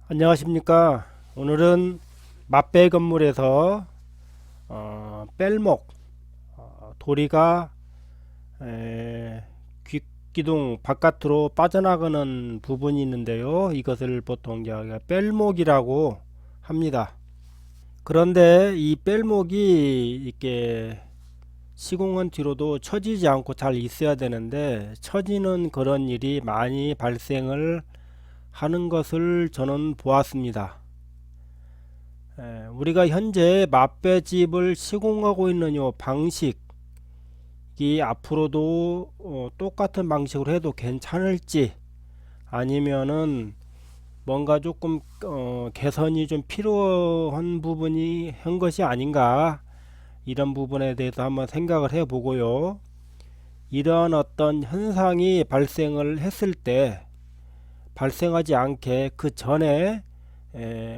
안녕하십니까. 오늘은 맛배 건물에서 뺄목 도리가 귓기둥 바깥으로 빠져나가는 부분이 있는데요. 이것을 보통 뺄목이라고 합니다. 그런데 이 뺄목이 이렇게 시공한 뒤로도 처지지 않고 잘 있어야 되는데 처지는 그런 일이 많이 발생을 하는 것을 저는 보았습니다. 우리가 현재 맛배집을 시공하고 있는 요 방식이 앞으로도 똑같은 방식으로 해도 괜찮을지 아니면은 뭔가 조금 개선이 좀 필요한 부분이 한 것이 아닌가, 이런 부분에 대해서 한번 생각을 해 보고요. 이러한 어떤 현상이 발생을 했을 때 발생하지 않게 그 전에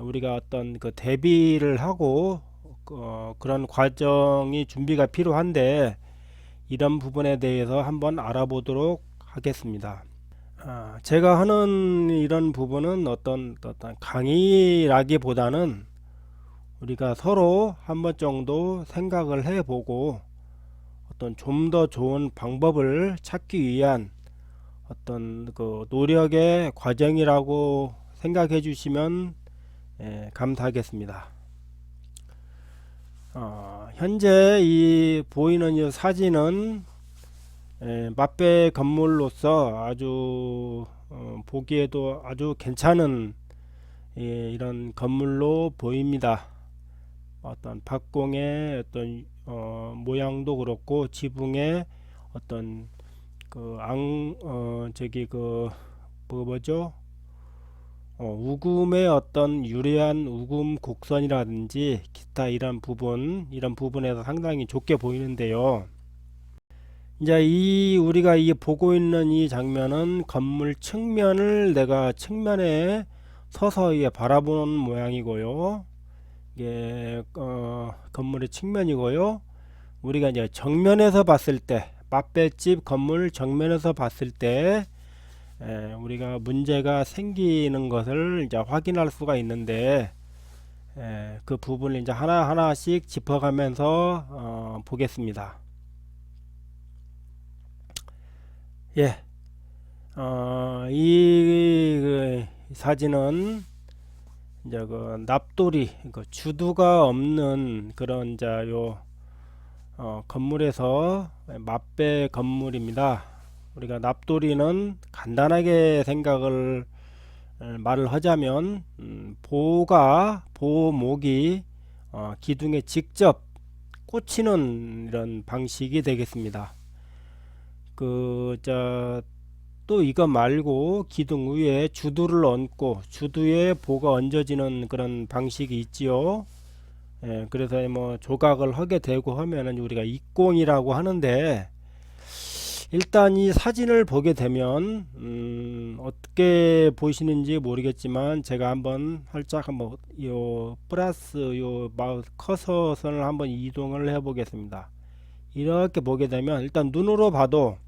우리가 어떤 그 대비를 하고 그런 과정이 준비가 필요한데 이런 부분에 대해서 한번 알아보도록 하겠습니다. 제가 하는 이런 부분은 어떤 강의라기보다는 우리가 서로 한번 정도 생각을 해보고 어떤 좀 더 좋은 방법을 찾기 위한 어떤 그 노력의 과정이라고 생각해 주시면 감사하겠습니다. 현재 이 보이는 이 사진은 맛배 건물로서 아주 보기에도 아주 괜찮은 이런 건물로 보입니다. 어떤 박공의 어떤 모양도 그렇고 지붕의 어떤 저기 뭐죠? 우금의 어떤 유리한 우금 곡선이라든지 기타 이런 부분에서 상당히 좋게 보이는데요. 이제 우리가 보고 있는 이 장면은 건물 측면을 내가 측면에 서서 바라보는 모양이고요. 이게 건물의 측면이고요. 우리가 이제 정면에서 봤을 때, 맛배집 건물 정면에서 봤을 때 우리가 문제가 생기는 것을 이제 확인할 수가 있는데 그 부분을 이제 하나하나씩 짚어가면서 보겠습니다. 예, 그 사진은 이제 그 납돌이, 그 주두가 없는 그런 요 건물에서 맛배 건물입니다. 우리가 납돌이는 간단하게 생각을 말을 하자면 보목이 기둥에 직접 꽂히는 이런 방식이 되겠습니다. 또 이거 말고 기둥 위에 주두를 얹고 주두에 보가 얹어지는 그런 방식이 있지요. 그래서 뭐 조각을 하게 되고 하면은 우리가 입공이라고 하는데, 일단 이 사진을 보게 되면 어떻게 보시는지 모르겠지만 제가 한번 살짝 한번 요 플러스 요 마우스 커서선을 한번 이동을 해 보겠습니다. 이렇게 보게 되면 일단 눈으로 봐도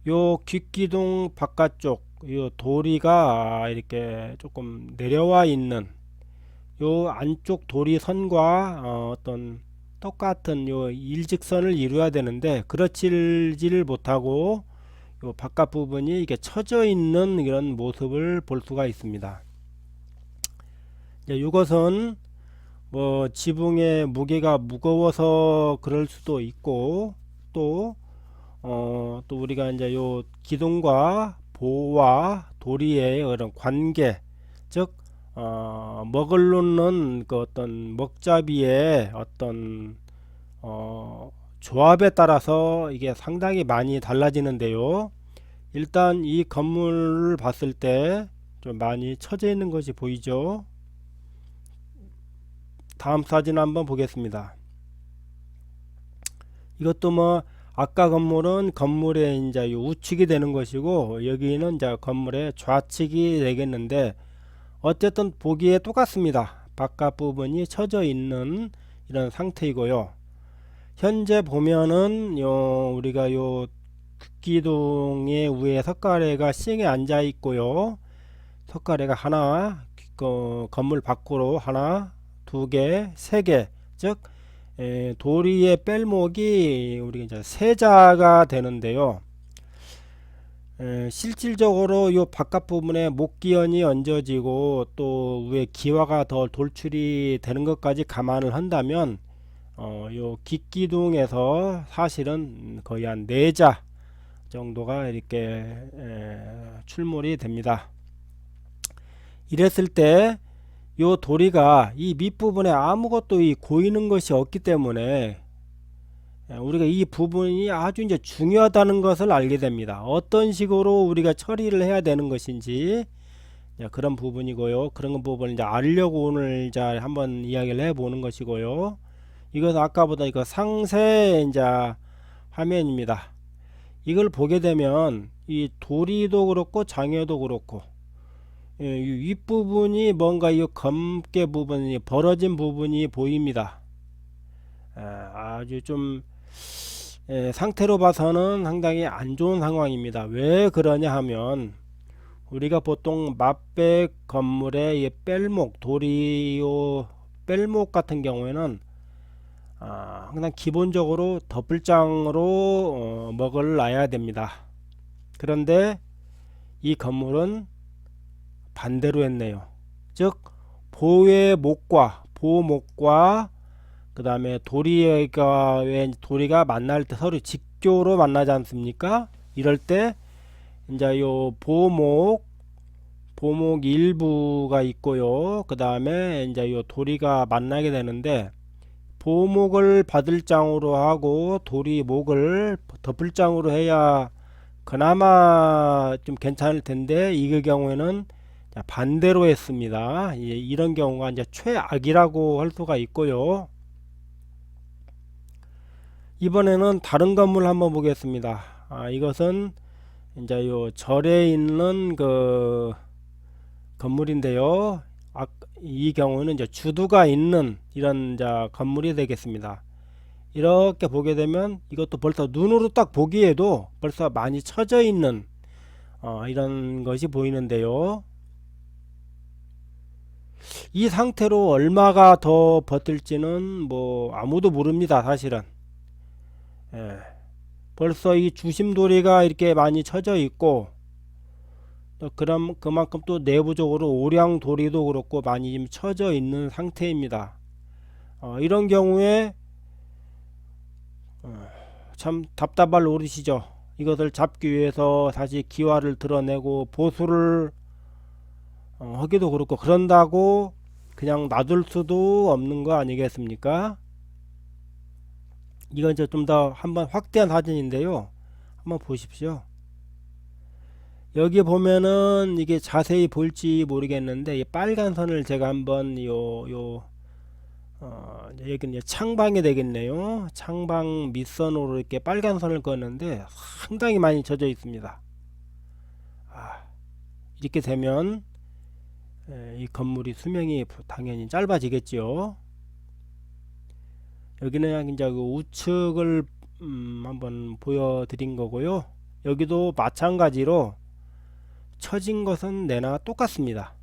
요 귓기둥 바깥쪽 요 도리가 이렇게 조금 내려와 있는 요 안쪽 도리선과 어떤 똑같은 요 일직선을 이루어야 되는데 그렇지를 못하고 요 바깥 부분이 이게 처져 있는 이런 모습을 볼 수가 있습니다. 이것은 뭐 지붕의 무게가 무거워서 그럴 수도 있고, 또 우리가 이제 요 기둥과 보와 도리의 그런 관계, 즉 먹을 놓는 그 어떤 먹잡이의 어떤 조합에 따라서 이게 상당히 많이 달라지는데요. 일단 이 건물을 봤을 때 좀 많이 처져 있는 것이 보이죠. 다음 사진 한번 보겠습니다. 이것도 뭐 아까 건물은 건물의 이제 우측이 되는 것이고 여기는 이제 건물의 좌측이 되겠는데 어쨌든 보기에 똑같습니다. 바깥 부분이 처져 있는 이런 상태이고요. 현재 보면은 우리가 요 극기둥의 위에 석가래가 싱에 앉아 있고요. 석가래가 하나, 건물 밖으로 하나, 두 개, 세 개, 즉 도리의 뺄목이 우리가 이제 세자가 되는데요. 실질적으로 요 바깥 부분에 목기연이 얹어지고 또 위에 기와가 더 돌출이 되는 것까지 감안을 한다면 요 깃기둥에서 사실은 거의 한 4자 정도가 이렇게 출몰이 됩니다. 이랬을 때 요 도리가 이 밑부분에 아무것도 고이는 것이 없기 때문에 우리가 이 부분이 아주 이제 중요하다는 것을 알게 됩니다. 어떤 식으로 우리가 처리를 해야 되는 것인지 그런 부분이고요. 그런 부분을 이제 알려고 오늘 이제 한번 이야기를 해보는 것이고요. 이것은 아까보다 이거 상세 이제 화면입니다. 이걸 보게 되면 이 도리도 그렇고 장애도 그렇고 이 윗부분이 뭔가 이 검게 부분이 벌어진 부분이 보입니다. 아주 좀 상태로 봐서는 상당히 안 좋은 상황입니다. 왜 그러냐 하면 우리가 보통 맞백 건물의 뺄목 도리요 뺄목 같은 경우에는 항상 기본적으로 덧불장으로 먹을 놔야 됩니다. 그런데 이 건물은 반대로 했네요. 즉 보목과 그 다음에 도리가 만날 때 서로 직교로 만나지 않습니까? 이럴 때 이제 요 보목 일부가 있고요. 그 다음에 이제 요 도리가 만나게 되는데 보목을 받을장으로 하고 도리목을 덧불장으로 해야 그나마 좀 괜찮을 텐데 이 경우에는 반대로 했습니다. 이런 경우가 이제 최악이라고 할 수가 있고요. 이번에는 다른 건물 한번 보겠습니다. 이것은 이제 요 절에 있는 그 건물인데요. 이 경우는 이제 주두가 있는 이런 이제 건물이 되겠습니다. 이렇게 보게 되면 이것도 벌써 눈으로 딱 보기에도 벌써 많이 처져 있는 이런 것이 보이는데요. 이 상태로 얼마가 더 버틸지는 뭐 아무도 모릅니다. 사실은 벌써 이 주심도리가 이렇게 많이 쳐져 있고 또 그만큼 또 내부적으로 오량도리도 그렇고 많이 좀 쳐져 있는 상태입니다. 이런 경우에 참 답답할 노릇이죠. 이것을 잡기 위해서 다시 기와를 드러내고 보수를 하기도 그렇고 그런다고 그냥 놔둘 수도 없는 거 아니겠습니까? 이건 이제 좀 더 한번 확대한 사진인데요. 한번 보십시오. 여기 보면은 이게 자세히 볼지 모르겠는데 이 빨간 선을 제가 한번 여기는 창방이 되겠네요. 창방 밑선으로 이렇게 빨간 선을 그었는데 상당히 많이 젖어 있습니다. 이렇게 되면 이 건물이 수명이 당연히 짧아지겠죠. 여기는 이제 그 우측을 한번 보여드린 거고요. 여기도 마찬가지로 처진 것은 내나 똑같습니다.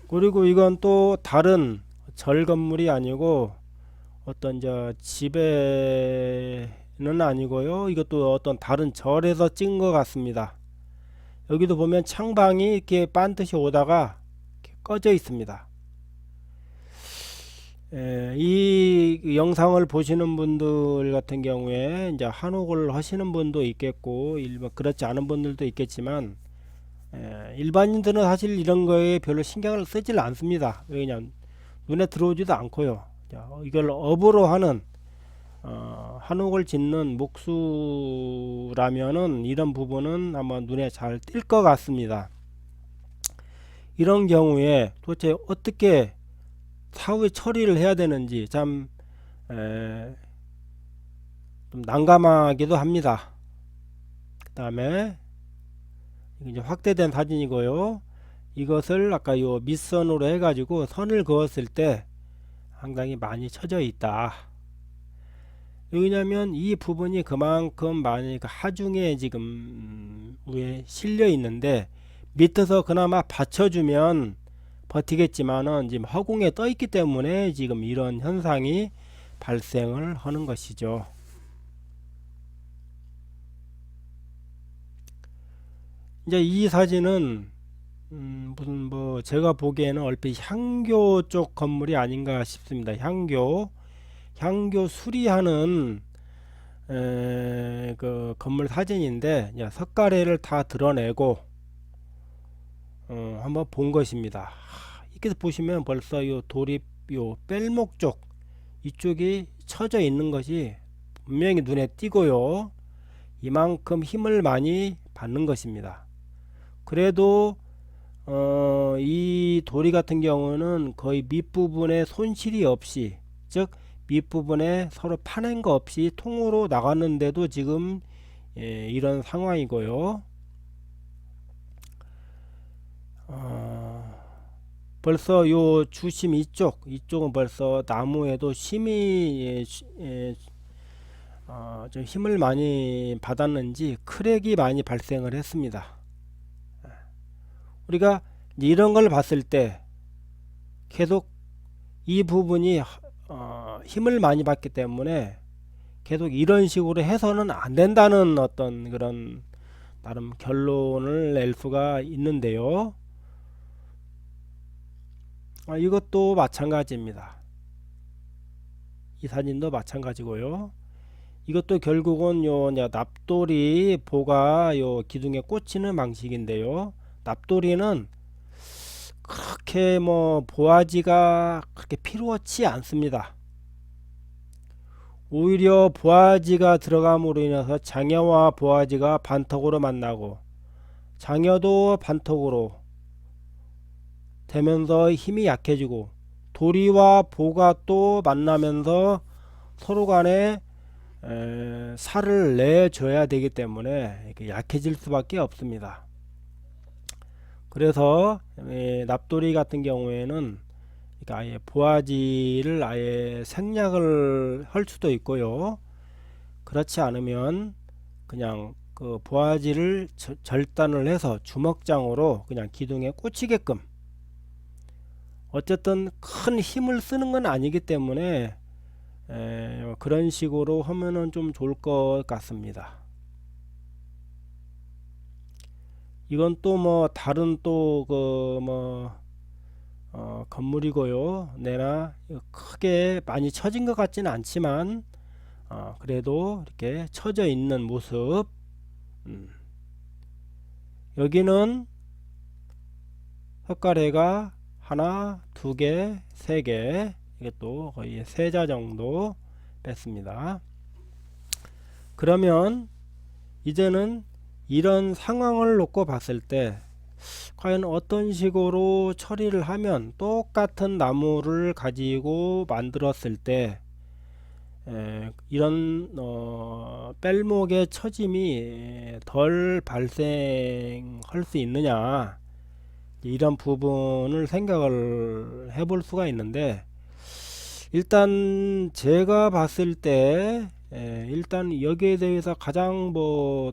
그리고 이건 또 다른 절 건물이 아니고 어떤 집에는 아니고요. 이것도 어떤 다른 절에서 찍은 것 같습니다. 여기도 보면 창방이 이렇게 반드시 오다가 이렇게 꺼져 있습니다. 이 영상을 보시는 분들 같은 경우에 이제 한옥을 하시는 분도 있겠고 그렇지 않은 분들도 있겠지만 일반인들은 사실 이런 거에 별로 신경을 쓰질 않습니다. 왜냐면 눈에 들어오지도 않고요. 이걸 업으로 하는 한옥을 짓는 목수라면은 이런 부분은 아마 눈에 잘 띌 것 같습니다. 이런 경우에 도대체 어떻게 사후에 처리를 해야 되는지 참 좀 난감하기도 합니다. 그 다음에 이제 확대된 사진이고요. 이것을 아까 요 밑선으로 해가지고 선을 그었을 때 상당히 많이 쳐져 있다. 왜냐면 이 부분이 그만큼 많이 하중에 지금 위에 실려 있는데 밑에서 그나마 받쳐주면 버티겠지만은 지금 허공에 떠 있기 때문에 지금 이런 현상이 발생을 하는 것이죠. 이제 이 사진은 무슨 뭐 제가 보기에는 얼핏 향교 쪽 건물이 아닌가 싶습니다. 향교 수리하는 그 건물 사진인데 석가래를 다 드러내고 한번 본 것입니다. 이렇게 보시면 벌써 요 도립 요 뺄목 쪽 이쪽이 처져 있는 것이 분명히 눈에 띄고요. 이만큼 힘을 많이 받는 것입니다. 그래도 이 도리 같은 경우는 거의 밑부분에 손실이 없이, 즉 밑부분에 서로 파낸 거 없이 통으로 나갔는데도 지금 이런 상황이고요. 벌써 요 주심 이쪽은 벌써 나무에도 심이 좀 힘을 많이 받았는지 크랙이 많이 발생을 했습니다. 우리가 이런 걸 봤을 때 계속 이 부분이 힘을 많이 받기 때문에 계속 이런 식으로 해서는 안 된다는 어떤 그런 나름 결론을 낼 수가 있는데요. 이것도 마찬가지입니다. 이 사진도 마찬가지고요. 이것도 결국은 요 납돌이 보가 요 기둥에 꽂히는 방식인데요. 납돌이는 그렇게 뭐 보아지가 그렇게 필요치 않습니다. 오히려 보아지가 들어감으로 인해서 장여와 보아지가 반턱으로 만나고 장여도 반턱으로 되면서 힘이 약해지고 도리와 보가 또 만나면서 서로 간에 살을 내줘야 되기 때문에 이렇게 약해질 수밖에 없습니다. 그래서 납돌이 같은 경우에는 아예 보아지를 아예 생략을 할 수도 있고요. 그렇지 않으면 그냥 그 보아지를 절단을 해서 주먹장으로 그냥 기둥에 꽂히게끔, 어쨌든 큰 힘을 쓰는 건 아니기 때문에 그런 식으로 하면은 좀 좋을 것 같습니다. 이건 또 뭐 다른 또 그 뭐 건물이고요. 내나 크게 많이 처진 것 같지는 않지만 그래도 이렇게 처져 있는 모습. 여기는 석가래가 하나, 두 개, 세 개, 이게 또 거의 세자 정도 뺐습니다. 그러면 이제는 이런 상황을 놓고 봤을 때 과연 어떤 식으로 처리를 하면 똑같은 나무를 가지고 만들었을 때 이런 뺄목의 처짐이 덜 발생할 수 있느냐, 이런 부분을 생각을 해볼 수가 있는데, 일단 제가 봤을 때 일단 여기에 대해서 가장 뭐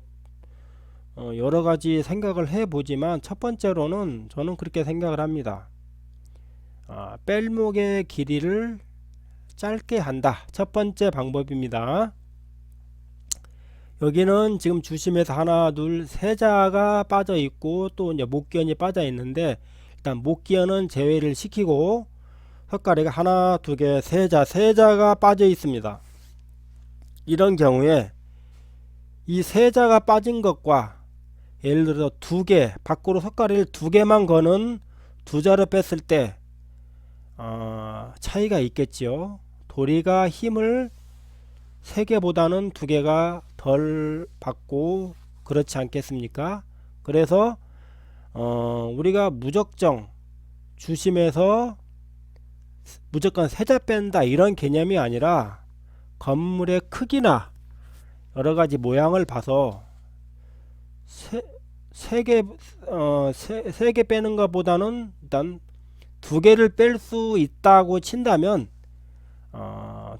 여러 가지 생각을 해보지만 첫 번째로는 저는 그렇게 생각을 합니다. 뺄목의 길이를 짧게 한다. 첫 번째 방법입니다. 여기는 지금 주심에서 하나, 둘, 세자가 빠져 있고 또 이제 목기연이 빠져 있는데, 일단 목기연은 제외를 시키고 석가래가 하나, 두 개, 세자가 빠져 있습니다. 이런 경우에 이 세자가 빠진 것과 예를 들어서 두 개, 밖으로 석가래를 두 개만 거는 두 자로 뺐을 때 차이가 있겠지요. 도리가 힘을 세 개보다는 두 개가 덜 받고 그렇지 않겠습니까? 그래서 우리가 무적정 주심에서 무조건 세자 뺀다 이런 개념이 아니라 건물의 크기나 여러 가지 모양을 봐서 세 개 빼는 것보다는 일단 두 개를 뺄 수 있다고 친다면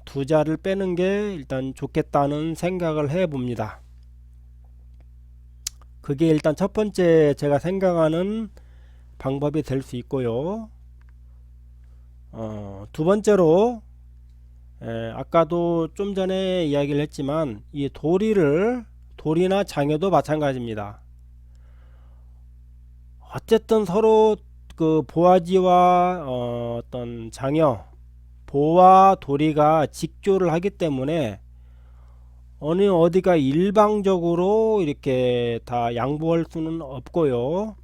두 자를 빼는 게 일단 좋겠다는 생각을 해 봅니다. 그게 일단 첫 번째 제가 생각하는 방법이 될 수 있고요. 두 번째로 아까도 좀 전에 이야기를 했지만 이 돌이나 장여도 마찬가지입니다. 어쨌든 서로 그 보아지와 어떤 장여, 보와 도리가 직조를 하기 때문에 어느 어디가 일방적으로 이렇게 다 양보할 수는 없고요.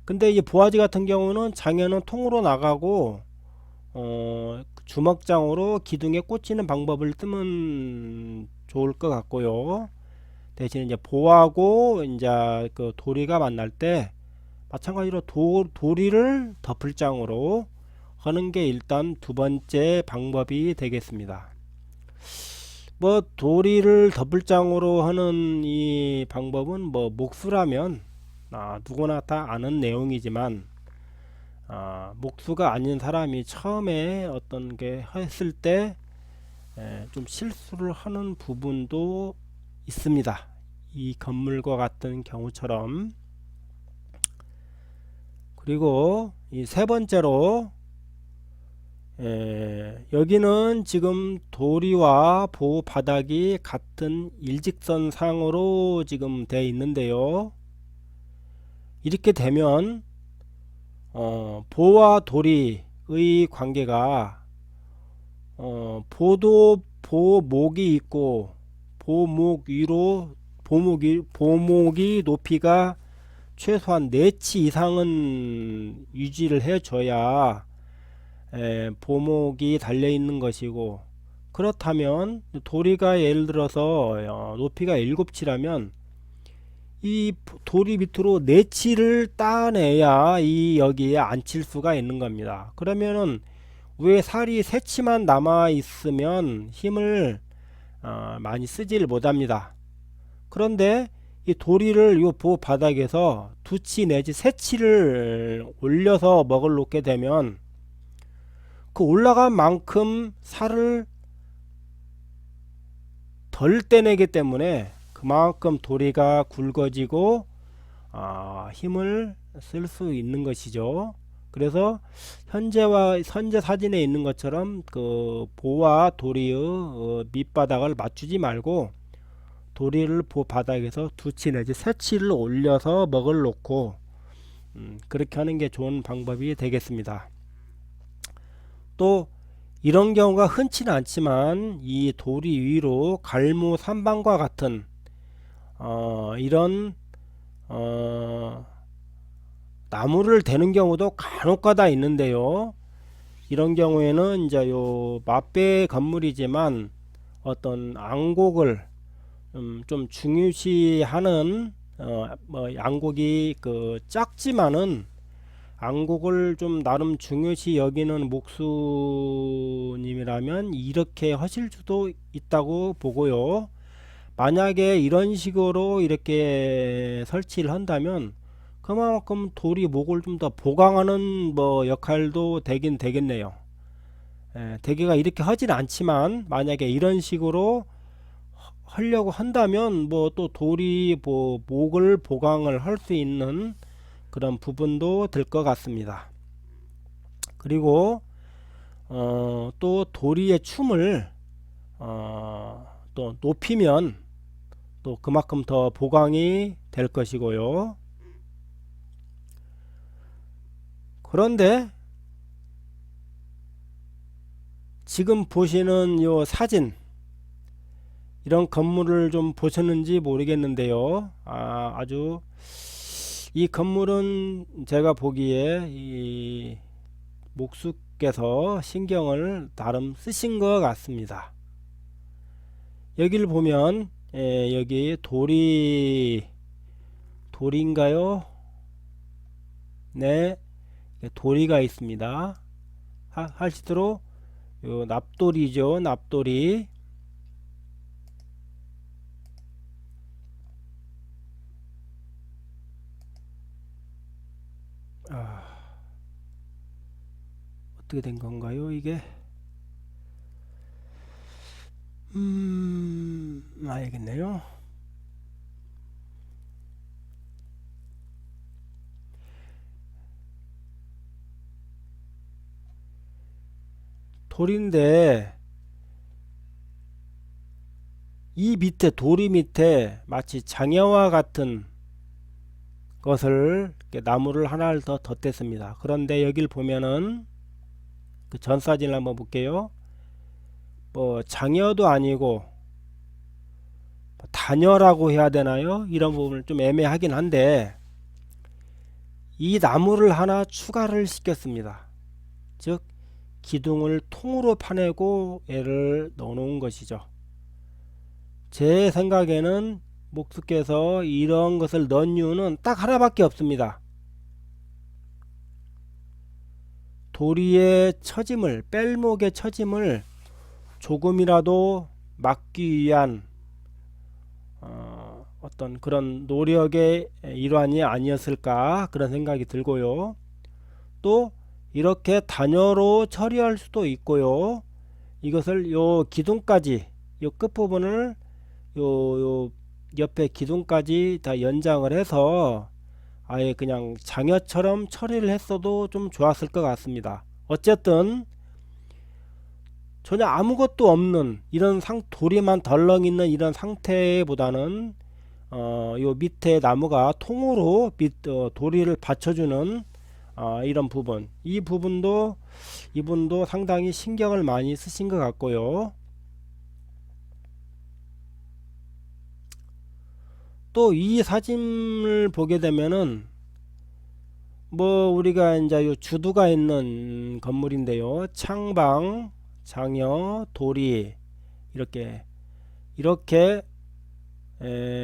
근데 이 보아지 같은 경우는 장여는 통으로 나가고 주먹장으로 기둥에 꽂히는 방법을 쓰면 좋을 것 같고요. 대신 이제 보하고 이제 그 도리가 만날 때 마찬가지로 도리를 덮을장으로 하는 게 일단 두 번째 방법이 되겠습니다. 뭐 도리를 덮을장으로 하는 이 방법은 뭐 목수라면 누구나 다 아는 내용이지만 목수가 아닌 사람이 처음에 어떤 게 했을 때 좀 실수를 하는 부분도 있습니다. 이 건물과 같은 경우처럼. 그리고 이 세 번째로 여기는 지금 도리와 보호 바닥이 같은 일직선상으로 지금 되어 있는데요. 이렇게 되면 보와 도리의 관계가 보목이 있고 보목 위로 보목이 높이가 최소한 4치 이상은 유지를 해줘야 보목이 달려 있는 것이고, 그렇다면 도리가 예를 들어서 높이가 7치라면 이 도리 밑으로 4치를 따내야 이 여기에 앉힐 수가 있는 겁니다. 그러면은 왜 살이 3치만 남아 있으면 힘을 많이 쓰지를 못합니다. 그런데 이 도리를 요 보 바닥에서 2치 내지 3치를 올려서 먹을 놓게 되면 그 올라간 만큼 살을 덜 떼내기 때문에 그만큼 도리가 굵어지고 힘을 쓸 수 있는 것이죠. 그래서 현재 사진에 있는 것처럼 그 보와 도리의 밑바닥을 맞추지 말고 도리를 보 바닥에서 2치 내지 3치를 올려서 먹을 놓고 그렇게 하는 게 좋은 방법이 되겠습니다. 또 이런 경우가 흔치는 않지만 이 도리 위로 갈무 삼방과 같은 이런 나무를 대는 경우도 간혹가다 있는데요. 이런 경우에는 이제 요 맞배 건물이지만 어떤 앙곡을 좀 중요시하는 뭐 양곡이 그 작지만은 앙곡을 좀 나름 중요시 여기는 목수님이라면 이렇게 하실 수도 있다고 보고요. 만약에 이런 식으로 이렇게 설치를 한다면 그만큼 돌이 목을 좀 더 보강하는 뭐 역할도 되긴 되겠네요. 대개가 이렇게 하진 않지만 만약에 이런 식으로 하려고 한다면 뭐 또 돌이 뭐 목을 보강을 할 수 있는 그런 부분도 될 것 같습니다. 그리고 또 도리의 춤을 또 높이면 또 그만큼 더 보강이 될 것이고요. 그런데 지금 보시는 요 사진, 이런 건물을 좀 보셨는지 모르겠는데요. 아주 이 건물은 제가 보기에 이 목수께서 신경을 나름 쓰신 것 같습니다. 여기를 보면 여기 돌인가요? 네, 도리가 있습니다. 할수록 요 납돌이죠, 납돌이. 어떻게 된 건가요, 이게? 알겠네요. 돌인데 이 밑에 도리 밑에 마치 장애와 같은 것을 이렇게 나무를 하나를 더 덧댔습니다. 그런데 여길 보면은 그 전 사진을 한번 볼게요. 뭐 장애도 아니고 단여라고 해야 되나요? 이런 부분을 좀 애매하긴 한데 이 나무를 하나 추가를 시켰습니다. 즉 기둥을 통으로 파내고 얘를 넣어 놓은 것이죠. 제 생각에는 목수께서 이런 것을 넣은 이유는 딱 하나밖에 없습니다. 도리의 처짐을, 뺄목의 처짐을 조금이라도 막기 위한 어떤 그런 노력의 일환이 아니었을까 그런 생각이 들고요. 또 이렇게 단여로 처리할 수도 있고요. 이것을 요 기둥까지 요 끝부분을 요 옆에 기둥까지 다 연장을 해서 아예 그냥 장여처럼 처리를 했어도 좀 좋았을 것 같습니다. 어쨌든 전혀 아무것도 없는 이런 돌이만 덜렁 있는 이런 상태보다는 요 밑에 나무가 통으로 도리를 받쳐주는 이런 부분, 이 부분도 이분도 상당히 신경을 많이 쓰신 것 같고요. 또 이 사진을 보게 되면은 뭐 우리가 이제 요 주두가 있는 건물인데요. 창방, 장여, 도리 이렇게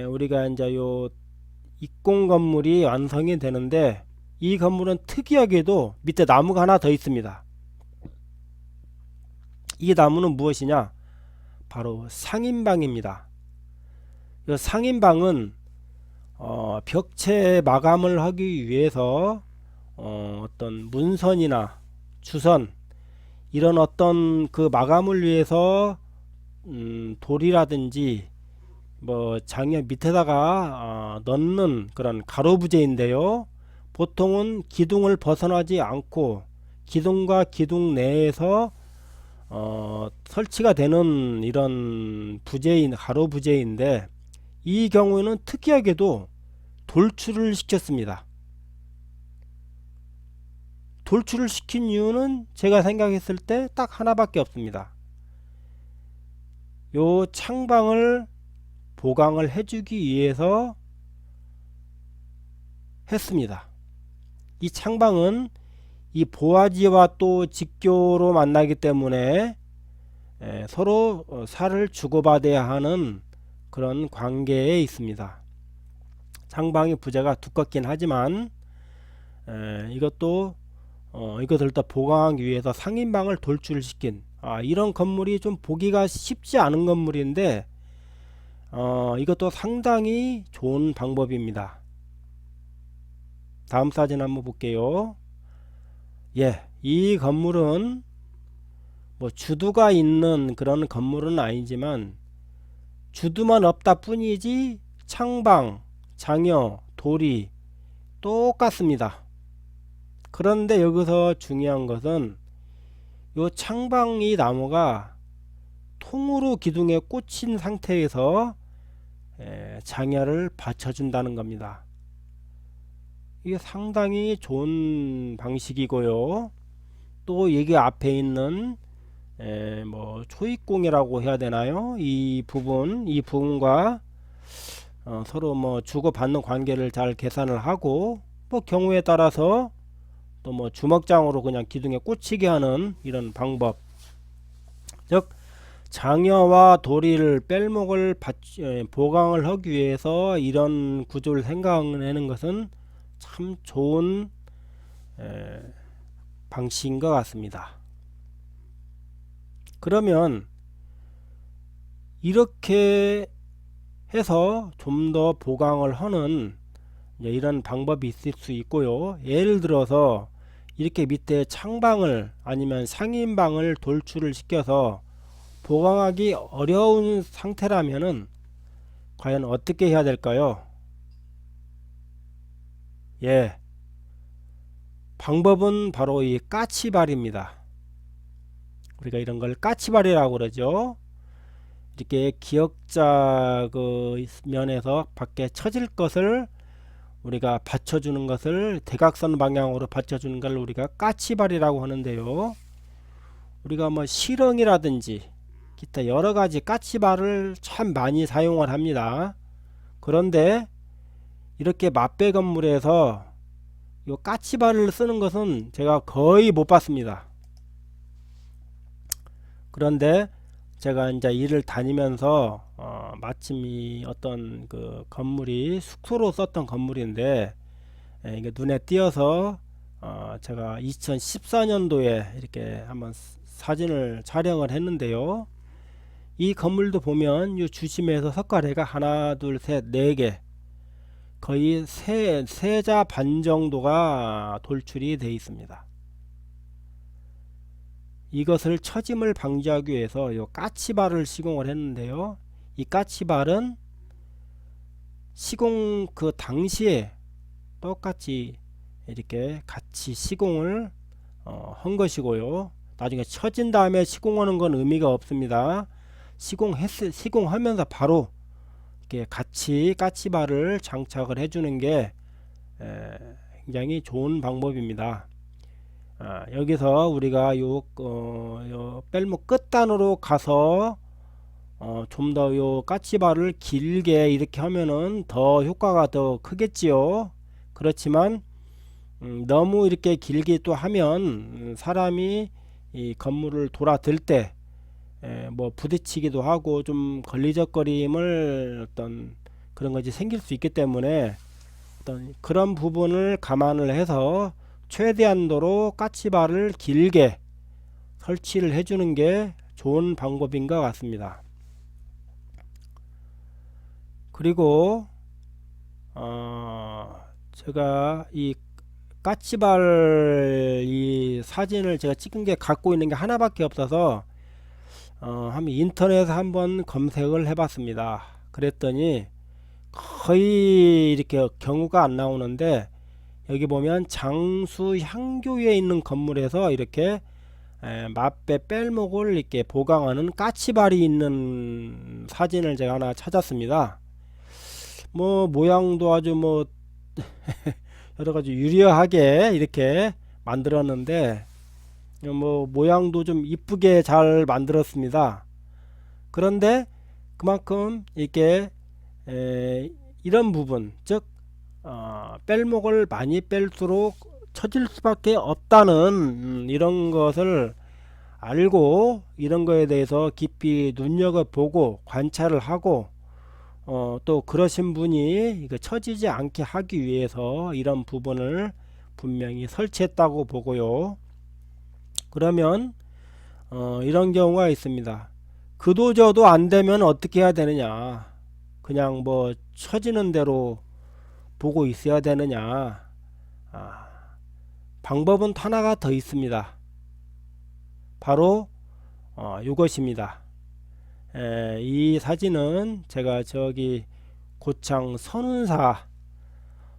우리가 이제 요 입공 건물이 완성이 되는데 이 건물은 특이하게도 밑에 나무가 하나 더 있습니다. 이 나무는 무엇이냐? 바로 상인방입니다. 이 상인방은 벽체 마감을 하기 위해서 어떤 문선이나 주선 이런 어떤 그 마감을 위해서 돌이라든지 뭐 장여 밑에다가 넣는 그런 가로 부재인데요. 보통은 기둥을 벗어나지 않고 기둥과 기둥 내에서 설치가 되는 이런 부재인 가로 부재인데 이 경우에는 특이하게도 돌출을 시켰습니다. 돌출을 시킨 이유는 제가 생각했을 때 딱 하나밖에 없습니다. 요 창방을 보강을 해주기 위해서 했습니다. 이 창방은 이 보아지와 또 직교로 만나기 때문에 서로 살을 주고받아야 하는 그런 관계에 있습니다. 창방의 부재가 두껍긴 하지만 이것도 이것을 더 보강하기 위해서 상인방을 돌출시킨 이런 건물이 좀 보기가 쉽지 않은 건물인데 이것도 상당히 좋은 방법입니다. 다음 사진 한번 볼게요. 이 건물은 뭐 주두가 있는 그런 건물은 아니지만 주두만 없다 뿐이지 창방, 장여, 돌이 똑같습니다. 그런데 여기서 중요한 것은 요 창방이 나무가 통으로 기둥에 꽂힌 상태에서 장여를 받쳐준다는 겁니다. 이게 상당히 좋은 방식이고요. 또 여기 앞에 있는 뭐 초입공이라고 해야 되나요? 이 부분과 서로 뭐 주고받는 관계를 잘 계산을 하고 뭐 경우에 따라서 또 뭐 주먹장으로 그냥 기둥에 꽂히게 하는 이런 방법, 즉 장여와 도리를 뺄목을 보강을 하기 위해서 이런 구조를 생각하는 것은 참 좋은 방식인 것 같습니다. 그러면 이렇게 해서 좀 더 보강을 하는 이런 방법이 있을 수 있고요. 예를 들어서 이렇게 밑에 창방을 아니면 상인방을 돌출을 시켜서 보강하기 어려운 상태라면은 과연 어떻게 해야 될까요? 예, 방법은 바로 이 까치발입니다. 우리가 이런 걸 까치발이라고 그러죠. 이렇게 기역자 그 면에서 밖에 처질 것을 우리가 받쳐주는 것을 대각선 방향으로 받쳐주는 걸 우리가 까치발이라고 하는데요. 우리가 뭐 실흥이라든지 기타 여러가지 까치발을 참 많이 사용을 합니다. 그런데 이렇게 맞배 건물에서 이 까치발을 쓰는 것은 제가 거의 못 봤습니다. 그런데 제가 이제 일을 다니면서 마침 이 어떤 그 건물이 숙소로 썼던 건물인데 이게 눈에 띄어서 제가 2014년도에 이렇게 한번 사진을 촬영을 했는데요. 이 건물도 보면 이 주심에서 석가래가 하나 둘 셋 네 개 거의 세자 반 정도가 돌출이 되어 있습니다. 이것을 처짐을 방지하기 위해서 이 까치발을 시공을 했는데요. 이 까치발은 시공 그 당시에 똑같이 이렇게 같이 시공을 한 것이고요. 나중에 처진 다음에 시공하는 건 의미가 없습니다. 시공하면서 바로 이렇게 같이 까치발을 장착을 해주는 게 굉장히 좋은 방법입니다. 여기서 우리가 요 뺄목 끝단으로 가서 좀 더 요 까치발을 길게 이렇게 하면은 더 효과가 더 크겠지요. 그렇지만 너무 이렇게 길게 또 하면 사람이 이 건물을 돌아들 때 뭐 부딪히기도 하고 좀 걸리적거림을 어떤 그런 것이 생길 수 있기 때문에 어떤 그런 부분을 감안을 해서 최대한도로 까치발을 길게 설치를 해주는 게 좋은 방법인 것 같습니다. 그리고 제가 이 까치발 이 사진을 제가 찍은 게 갖고 있는 게 하나밖에 없어서 한번 인터넷에 한번 검색을 해봤습니다. 그랬더니 거의 이렇게 경우가 안 나오는데 여기 보면 장수 향교에 있는 건물에서 이렇게 맞배 뺄목을 이렇게 보강하는 까치발이 있는 사진을 제가 하나 찾았습니다. 뭐 모양도 아주 뭐 여러가지 유려하게 이렇게 만들었는데 뭐 모양도 좀 이쁘게 잘 만들었습니다. 그런데 그만큼 이렇게 이런 부분 즉 뺄목을 많이 뺄수록 처질 수밖에 없다는 이런 것을 알고 이런 거에 대해서 깊이 눈여겨보고 관찰을 하고 또 그러신 분이 이거 처지지 않게 하기 위해서 이런 부분을 분명히 설치했다고 보고요. 그러면 이런 경우가 있습니다. 그도저도 안 되면 어떻게 해야 되느냐? 그냥 뭐 처지는 대로 보고 있어야 되느냐? 방법은 하나가 더 있습니다. 바로 이것입니다. 이 사진은 제가 저기 고창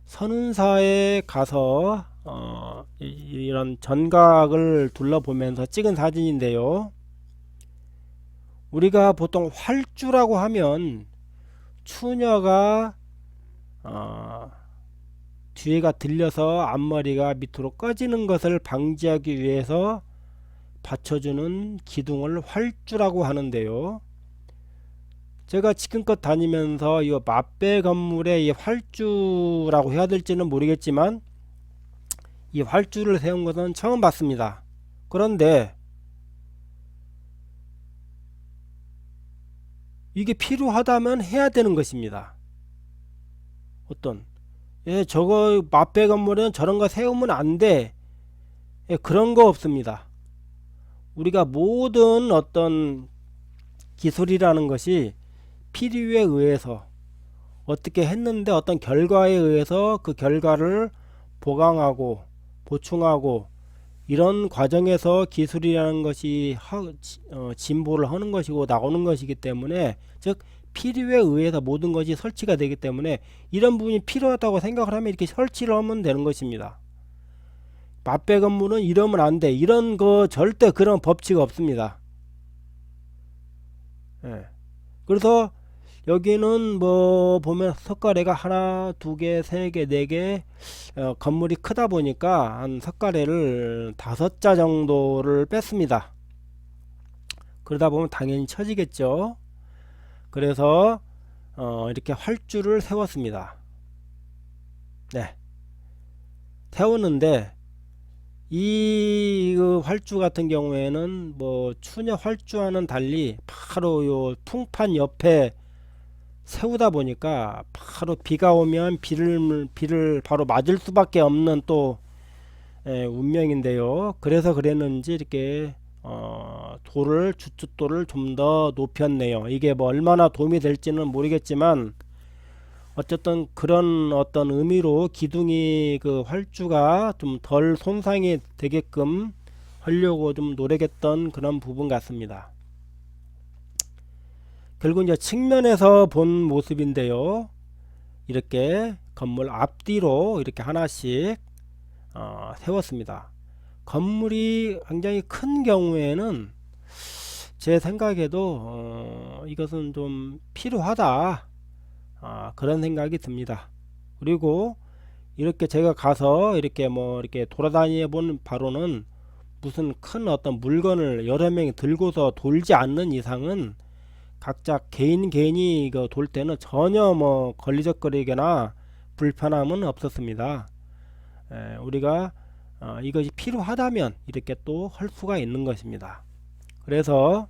선운사에 가서 이런 전각을 둘러보면서 찍은 사진인데요. 우리가 보통 활주라고 하면 추녀가 뒤에가 들려서 앞머리가 밑으로 꺼지는 것을 방지하기 위해서 받쳐주는 기둥을 활주라고 하는데요. 제가 지금껏 다니면서 이 맞배 건물에 이 활주라고 해야 될지는 모르겠지만 이 활주를 세운 것은 처음 봤습니다. 그런데 이게 필요하다면 해야 되는 것입니다. 저거 맞배 건물은 저런 거 세우면 안 돼. 그런 거 없습니다. 우리가 모든 어떤 기술이라는 것이 필요에 의해서 어떻게 했는데 어떤 결과에 의해서 그 결과를 보강하고 보충하고 이런 과정에서 기술이라는 것이 진보를 하는 것이고 나오는 것이기 때문에, 즉 필요에 의해서 모든 것이 설치가 되기 때문에 이런 부분이 필요하다고 생각을 하면 이렇게 설치를 하면 되는 것입니다. 맛배 건물은 이러면 안 돼, 이런 거 절대 그런 법칙 없습니다. 예. 그래서 여기는 뭐 보면 석가래가 하나, 두 개, 세 개, 네 개, 건물이 크다 보니까 한 석가래를 5자 정도를 뺐습니다. 그러다 보면 당연히 처지겠죠. 그래서 이렇게 활주를 세웠습니다. 네, 세웠는데 이 활주 같은 경우에는 뭐 추녀 활주와는 달리 바로 요 풍판 옆에 세우다 보니까 바로 비가 오면 비를 바로 맞을 수밖에 없는 또 운명인데요. 그래서 그랬는지 이렇게 주춧돌을 좀 더 높였네요. 이게 뭐 얼마나 도움이 될지는 모르겠지만 어쨌든 그런 어떤 의미로 기둥이 그 활주가 좀 덜 손상이 되게끔 하려고 좀 노력했던 그런 부분 같습니다. 결국 이제 측면에서 본 모습인데요. 이렇게 건물 앞뒤로 이렇게 하나씩 세웠습니다. 건물이 굉장히 큰 경우에는 제 생각에도 이것은 좀 필요하다, 그런 생각이 듭니다. 그리고 이렇게 제가 가서 이렇게 뭐 이렇게 돌아다녀 본 바로는 무슨 큰 어떤 물건을 여러 명이 들고서 돌지 않는 이상은 각자 개인이 이거 돌 때는 전혀 뭐 걸리적거리거나 불편함은 없었습니다. 우리가 이것이 필요하다면 이렇게 또 할 수가 있는 것입니다. 그래서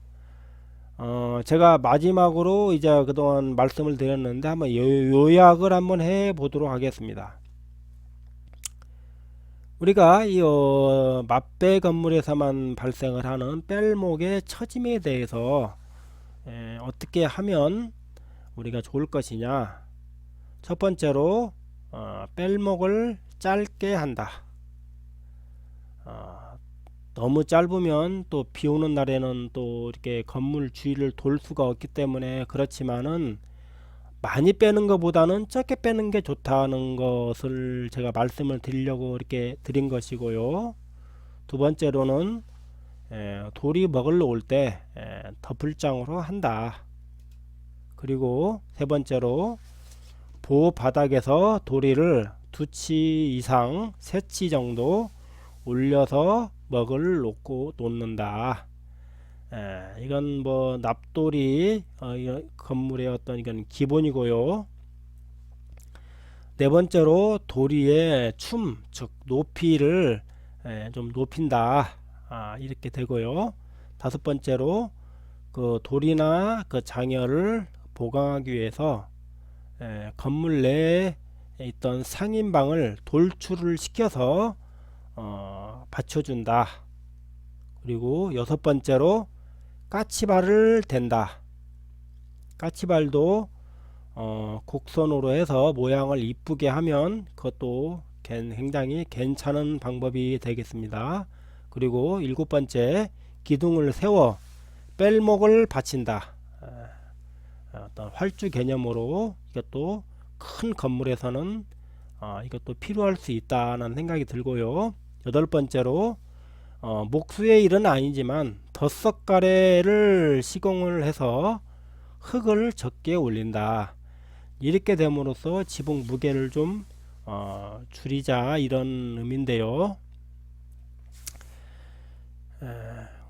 제가 마지막으로 이제 그동안 말씀을 드렸는데 한번 요약을 한번 해 보도록 하겠습니다. 우리가 이 맛배 건물에서만 발생을 하는 뺄목의 처짐에 대해서 어떻게 하면 우리가 좋을 것이냐. 첫 번째로 뺄목을 짧게 한다. 너무 짧으면 또 비 오는 날에는 또 이렇게 건물 주위를 돌 수가 없기 때문에, 그렇지만은 많이 빼는 것보다는 적게 빼는 게 좋다는 것을 제가 말씀을 드리려고 이렇게 드린 것이고요. 두 번째로는 돌이 먹으러 올 때 덮을장으로 한다. 그리고 세 번째로 보호 바닥에서 도리를 2치 이상 3치 정도 올려서 먹을 놓는다. 이건 뭐 납돌이 건물의 어떤 이건 기본이고요. 네 번째로 도리의 즉 높이를 좀 높인다. 이렇게 되고요. 다섯 번째로 그 돌이나 그 장열을 보강하기 위해서 건물 내에 있던 상인방을 돌출을 시켜서 받쳐준다. 그리고 여섯 번째로 까치발을 댄다. 까치발도 곡선으로 해서 모양을 이쁘게 하면 그것도 굉장히 괜찮은 방법이 되겠습니다. 그리고 일곱 번째, 기둥을 세워 뺄목을 받친다. 어떤 활주 개념으로 이것도 큰 건물에서는 이것도 필요할 수 있다는 생각이 들고요. 여덟 번째로 목수의 일은 아니지만 덧석가래를 시공을 해서 흙을 적게 올린다. 이렇게 됨으로써 지붕 무게를 좀 줄이자, 이런 의미인데요.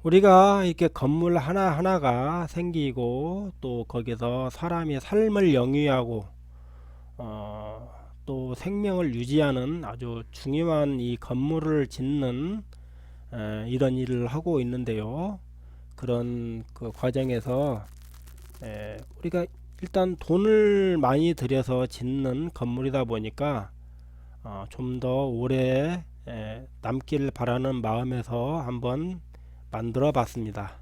우리가 이렇게 건물 하나하나가 생기고 또 거기서 사람이 삶을 영위하고 또 생명을 유지하는 아주 중요한 이 건물을 짓는 이런 일을 하고 있는데요. 그런 그 과정에서 우리가 일단 돈을 많이 들여서 짓는 건물이다 보니까 좀 더 오래 남길 바라는 마음에서 한번 만들어 봤습니다.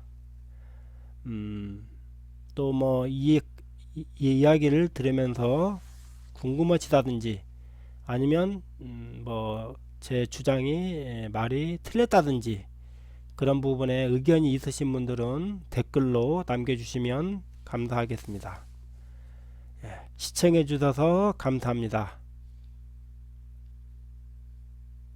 또 뭐 이 이야기를 들으면서 궁금하시다든지 아니면 뭐 제 주장이 말이 틀렸다든지 그런 부분에 의견이 있으신 분들은 댓글로 남겨주시면 감사하겠습니다. 시청해 주셔서 감사합니다.